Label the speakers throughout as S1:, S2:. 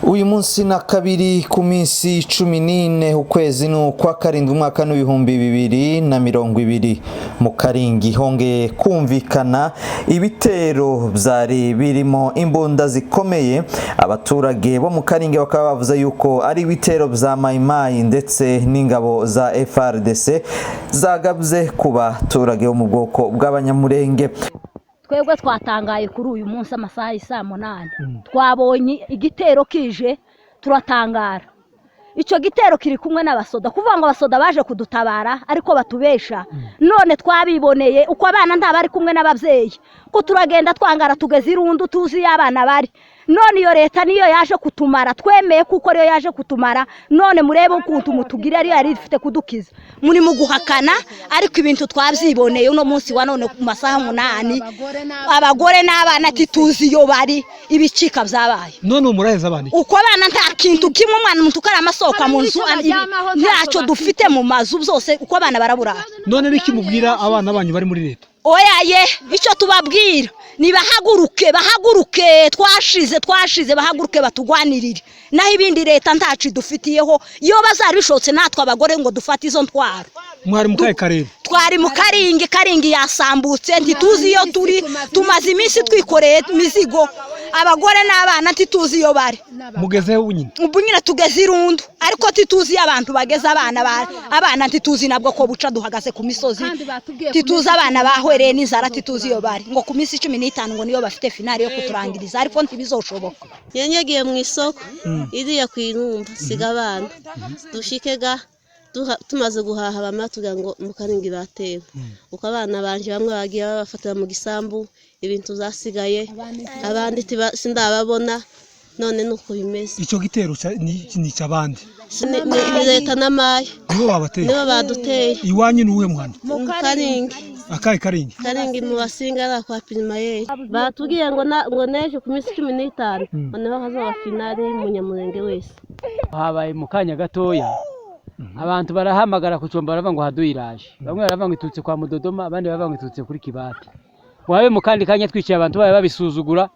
S1: Uyu munsi na kabiri ku minsi 14 ukwezi n'ukwa karindwi umwaka w'2020 mu Karingi hongeye kumvikana ibitero byari birimo imbunda zikomeye. Abaturage bo mu Karingi bakaba bavuze yuko ari ibitero bya Mayimayi ndetse n'ingabo za FARDC zagabye ku baturage bo mu bwoko bw'abanyamurenge.
S2: Twebwe twatangaye kuri uyu munsi amasaha y'isa 8 twabonye igitero kije turatangara. Icyo gitero kiri kumwe n'abasoda kuvuga ngo abasoda baje kudutabara ariko batubesha. None twabiboneye uko abana ntabari kumwe n'abavyeyi ko turagenda twangara tugeze irundu tuzi abana bari. None iyo leta niyo yaje kutumara twemeye kuko ariyo yaje kutumara. None murebe ukuntu mutugira ari yari ifite kudukiza muri mu guhakana ariko ibintu twavyiboneye uno munsi wa none ku masaha 8 abagore n'abana tituzi yo bari ibicika byabaye.
S3: None umuraheza abana
S2: uko abana nta kintu kimwe umwana muntu ukara amasoka mu nzu ntacyo dufite mu mazu byose uko abana barabura.
S3: None niki mubwira abana banyu bari muri leta?
S2: Oyaye icyo tubabwira bahaguruke twashize bahaguruke batugwanirire naho ibindi leta ntaci dufitiyeho iyo bazari bishotse natwe abagore ngo dufate izo ntwaro.
S3: Mwari mu Karere?
S2: Twari mu Karingi yasambutse ntituzi iyo turi tumaze iminsi twikoreye imizigo abagore n'abana ntituzi iyo bari.
S3: Mugeze ubunyine
S2: tugeze irundu ariko tituzi abantu bageze abana ntituzi nabwo ko buca duhagaze ku misozi tituzi abana bahwereye n'inzara tituzi iyo bari ngo ku minsi 15 ngo niyo bafite finale yo kuturangiriza ariko ntibizoshoboka.
S4: Yanyagiye mu isoko iriya kwirumba siga abana dushikega tumaze guhaha bamatuga ngo mu Karingi batewe uko abana banje bamwe bagiye babafatira mu gisambu ibintu zasigaye abandi sindababona none nuko bimeze.
S3: Icyo gitero ni cyabandi
S4: ni leta n'amaye
S3: nibo babateye
S4: nibo baduteye.
S3: Iwanyu nuwe mwana?
S4: Mu Karingi.
S3: Akaye Karingi
S4: mu basingara kwa Pirimaye batubwiye ngo neje ku minsi 15 none bakazoba finale y'umunyamurenge wese.
S5: Habaye mu kanya gatoya abantu barahamagara ku cyomba baravuga ngo haduyiraje bamwe baravuga ngo itutse kwa Mudodoma abandi baravuga ngo itutse kuri Kibati. Wabe mu kandi kanya twicaye abantu baye babisuzugura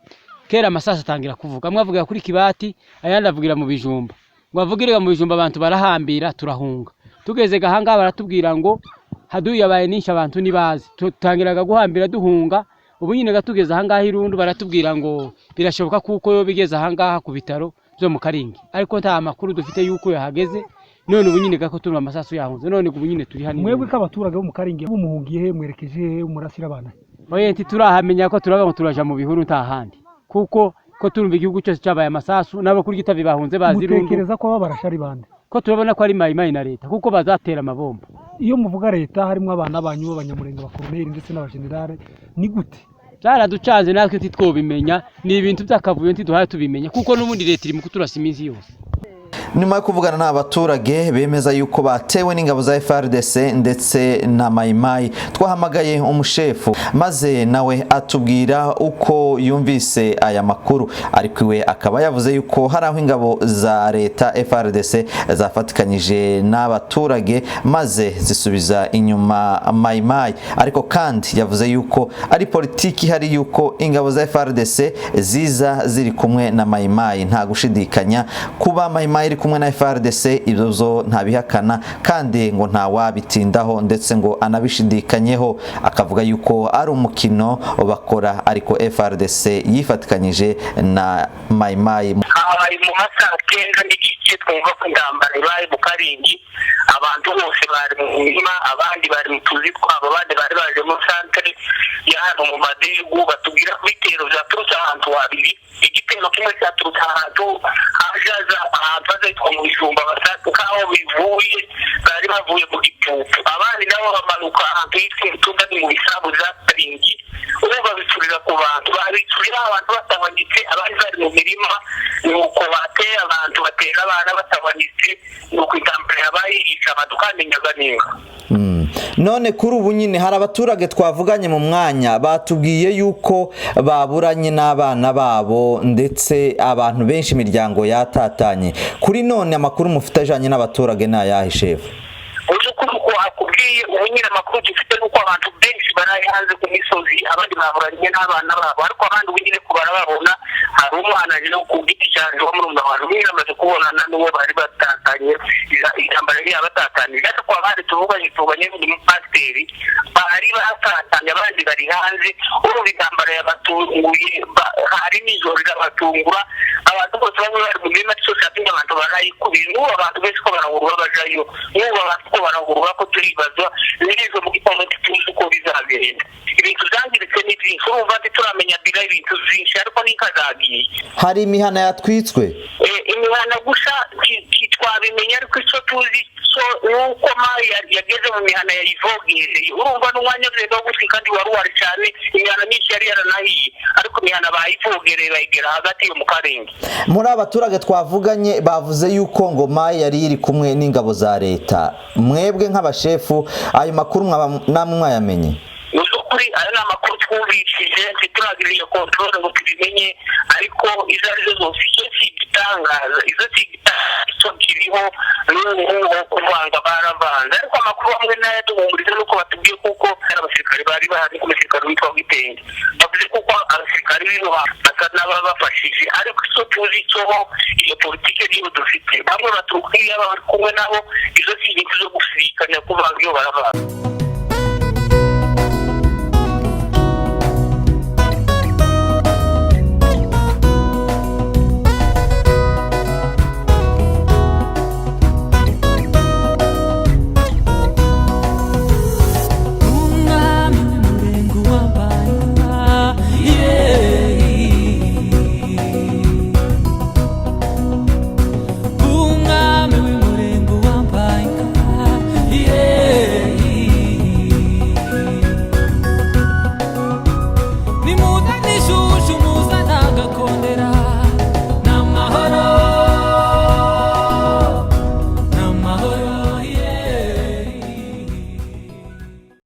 S5: kera amasasa atangira kuvuga amwe avuga kuri Kibati ayandi avugira mu Bijumba ngo avugirega mu Bijumba abantu barahambira turahunga tugeze gahanga baratubwira ngo haduye abaye nisha abantu nibazi tutangiraga guhambira duhunga ubu nyine gatugeze ahangaha irundu baratubwira ngo birashoboka kuko yo bigeze ahangaha ku bitaro byo mu Karingi ariko nta makuru dufite yuko yahageze. None ubu nyine gako turi amasasu yahunze none ubu nyine turi hano.
S3: Mwebwe k'abaturage bo mu Karingi bumuhungiye he mwerekeje he murasira abana?
S5: Oye turahamenya ko turavuga ngo turaja mu bihuru nta handi kuko ko turumva igihugu cyose cyabaye amasasu nabo kuri gitavi bahunze bazirundu.
S3: Mutekereza ko baba barashari bande?
S5: Ko turabona ko ari Mayimayi na leta kuko bazatera amabomba.
S3: Iyo muvuga leta harimo abana banyu b'abanyamurenge bakoroneri ndetse n'abagenerale ni gute?
S5: Byaraducanze natwe titwobimenya ni ibintu byakavuye ntiduhaye tubimenya kuko n'ubundi leta iri mu kuturasa iminsi yose.
S1: Nyuma yo kuvugana n'abaturage bemeza yuko batewe n'ingabo za FARDC ndetse na Mayimayi twahamagaye umushefu maze nawe atubwira uko yumvise aya makuru ariko we akaba yavuze yuko hari aho ingabo za leta FARDC zafatikanyije n'abaturage maze zisubiza inyuma Mayimayi ariko kandi yavuze yuko ari politiki hari yuko ingabo za FARDC ziza ziri kumwe na Mayimayi nta gushidikanya kuba Mayimayi iri kumwe na FARDC ibyo ntabihakana kandi ngo nta wabitindaho ndetse ngo anabishidikanyeho akavuga yuko ari umukino bakora ariko FARDC yifatikanyije na Mayimayi.
S6: Mu masaha 9 n'igice twumva ko indambara ibaye mu Karingi abantu bose bari mu mirima abandi bari mu tuzi twabo abandi bari baje mu centre ya hano mu Madigu batubwira ko ibitero byaturutse ahantu habiri. Igitero kimwe cyaturutse ahantu hajaza ahantu hazitwa mu Bijumba basatuka aho bivuye bari bavuye mu Gipupu abandi nabo bamanuka ahantu yitwa Mutunda ni mu bisabu za Karingi ubu babicurira ku bantu babicurira abantu batabanyitse abandi bari mu mirima nuko bateye abantu batera abana batabanyitse nuko intambara yabaye yica abantu kandi nyaganenga.
S1: None kuri ubu nyine hari abaturage twavuganye mu mwanya batubwiye yuko baburanye n'abana babo ndetse abantu benshi imiryango yatatanye kuri none amakuru mufite ajanye n'abaturage n'ayahe shefu?
S6: Uko akubwiye ubu nyine amakuru dufite nuko abantu benshi baraye hanze ku misozi abandi baburanye n'abana babo ariko abandi ubunyine ko barababona hari umwana rero ku giti cyane wo muri abantu biramaze kubonana n'uwo bari batatanye intambara yari yabatatanye ariko abandi tuvuganye n'umupasiteri bari batatanye abandi bari hanze ubu intambara yabatunguye hari n'ijoro irabatungura abantu bose bamwe bari mu mirima cyose atinye abantu barayikubira n'ubu abantu benshi ko barangurwa bajayo n'ubu abantu ko barangurwa ko turibazwa n'izo mu gitondo tuzi uko bizagenda ibintu byangiritse ni byinshi urumva turamenya bira ibintu byinshi ariko n'ikazagiye
S1: hari imihana yatwitswe
S6: imihana gusa twabimenya ariko icyo tuzi nuko mayi yageze mu mihana yayivogereye urumva n'umwanya wose wo gutwika kandi wari wari cyane imihana myinshi yari yaranahiye ariko imihana bayivogereye bayigera hagati yo mu karenge
S1: muri abaturage twavuganye bavuze yuko ngo mayi yari iri kumwe n'ingabo za leta mwebwe nk'abashefu ayo makuru namwe mwayamenye
S6: kuri ayo ni amakuru twumvishije ntituragira kontrole ngo tubimenye ariko izo arizo zose icyo kigitangaza icyo kiriho n'ubu kuvanga baravanze ariko amakuru amwe nayo duhumuriza nuko batubwiye kuko abasirikare bari bahari ku musirikare witwa Gitenge bavuze kuko abasirikare bino basa n'ababafashije ariko icyo tuzi cyo iyo politike niyo dufite bamwe batubwiye bari kumwe nabo izo si ibintu zo gusikanya kuvanga iyo baravanga